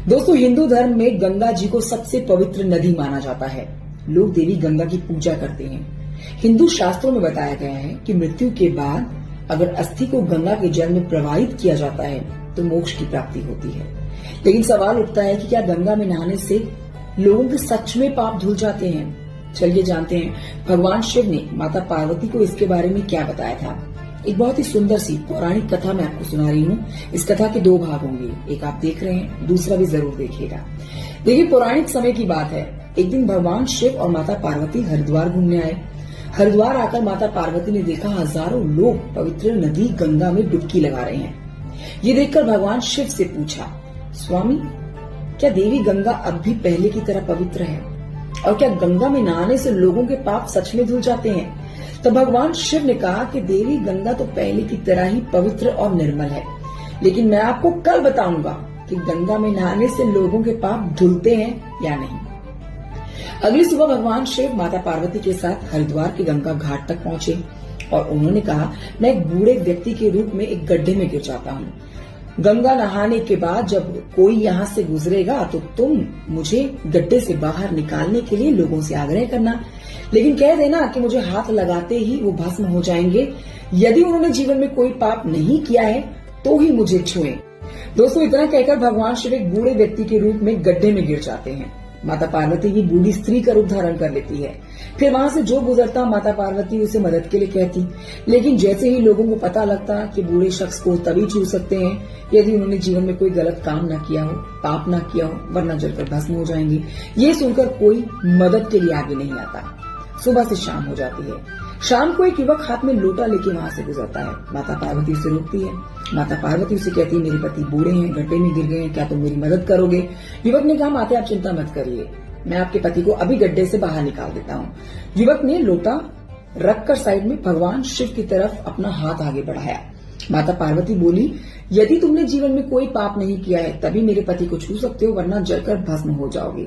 दोस्तों, हिंदू धर्म में गंगा जी को सबसे पवित्र नदी माना जाता है। लोग देवी गंगा की पूजा करते हैं। हिंदू शास्त्रों में बताया गया है कि मृत्यु के बाद अगर अस्थि को गंगा के जल में प्रवाहित किया जाता है तो मोक्ष की प्राप्ति होती है। लेकिन सवाल उठता है कि क्या गंगा में नहाने से लोगों के सच में पाप धुल जाते हैं? चलिए जानते हैं भगवान शिव ने माता पार्वती को इसके बारे में क्या बताया था। एक बहुत ही सुंदर सी पौराणिक कथा मैं आपको सुना रही हूँ। इस कथा के दो भाग होंगे, एक आप देख रहे हैं, दूसरा भी जरूर देखिएगा। देखिए, पौराणिक समय की बात है। एक दिन भगवान शिव और माता पार्वती हरिद्वार घूमने आए। हरिद्वार आकर माता पार्वती ने देखा हजारों लोग पवित्र नदी गंगा में डुबकी लगा रहे हैं। ये देखकर भगवान शिव से पूछा, स्वामी, क्या देवी गंगा अब भी पहले की तरह पवित्र है? और क्या गंगा में नहाने से लोगों के पाप सच में धुल जाते हैं? तो भगवान शिव ने कहा कि देवी गंगा तो पहले की तरह ही पवित्र और निर्मल है, लेकिन मैं आपको कल बताऊंगा कि गंगा में नहाने से लोगों के पाप धुलते हैं या नहीं। अगली सुबह भगवान शिव माता पार्वती के साथ हरिद्वार के गंगा घाट तक पहुंचे और उन्होंने कहा, मैं एक बूढ़े व्यक्ति के रूप में एक गड्ढे में गिर जाता हूँ। गंगा नहाने के बाद जब कोई यहाँ से गुजरेगा तो तुम मुझे गड्ढे से बाहर निकालने के लिए लोगों से आग्रह करना, लेकिन कह देना कि मुझे हाथ लगाते ही वो भस्म हो जाएंगे। यदि उन्होंने जीवन में कोई पाप नहीं किया है तो ही मुझे छुएं। दोस्तों, इतना कहकर भगवान शिव एक बूढ़े व्यक्ति के रूप में गड्ढे में गिर जाते हैं। माता पार्वती भी बूढ़ी स्त्री का रूप धारण कर लेती है। फिर वहां से जो गुजरता माता पार्वती उसे मदद के लिए कहती, लेकिन जैसे ही लोगों को पता लगता कि बूढ़े शख्स को तभी छू सकते हैं यदि उन्होंने जीवन में कोई गलत काम न किया हो, पाप न किया हो, वरना जलकर भस्म हो जाएंगे। ये सुनकर कोई मदद के लिए आगे नहीं आता। सुबह से शाम हो जाती है। शाम को एक युवक हाथ में लोटा लेके वहां से गुजरता है। माता पार्वती उसे रोकती है। माता पार्वती उसे कहती है, मेरे पति बूढ़े हैं, गड्ढे में गिर गए हैं, क्या तुम मेरी मदद करोगे? युवक ने कहा, माता आप चिंता मत करिए, मैं आपके पति को अभी गड्ढे से बाहर निकाल देता हूँ। युवक ने लोटा रखकर साइड में भगवान शिव की तरफ अपना हाथ आगे बढ़ाया। माता पार्वती बोली, यदि तुमने जीवन में कोई पाप नहीं किया है तभी मेरे पति को छू सकते हो, वरना जलकर भस्म हो जाओगे।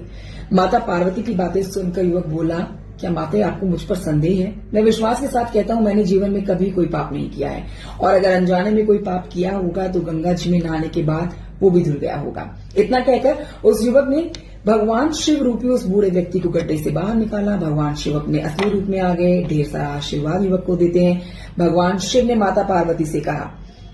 माता पार्वती की बातें सुनकर युवक बोला, क्या माता आपको मुझ पर संदेह है? मैं विश्वास के साथ कहता हूँ, मैंने जीवन में कभी कोई पाप नहीं किया है, और अगर अनजाने में कोई पाप किया होगा तो गंगा जी में नहाने के बाद वो भी धुल गया होगा। इतना कहकर उस युवक ने भगवान शिव रूपी उस बूढ़े व्यक्ति को गड्ढे से बाहर निकाला। भगवान शिव अपने असली रूप में आ गए, ढेर सारा आशीर्वाद युवक को देते हैं। भगवान शिव ने माता पार्वती से कहा,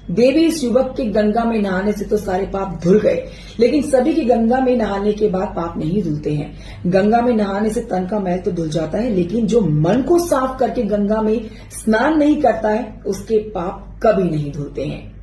देवी, इस युवक के गंगा में नहाने से तो सारे पाप धुल गए, लेकिन सभी के गंगा में नहाने के बाद पाप नहीं धुलते हैं। गंगा में नहाने से तन का मैल तो धुल जाता है, लेकिन जो मन को साफ करके गंगा में स्नान नहीं करता है उसके पाप कभी नहीं धुलते हैं।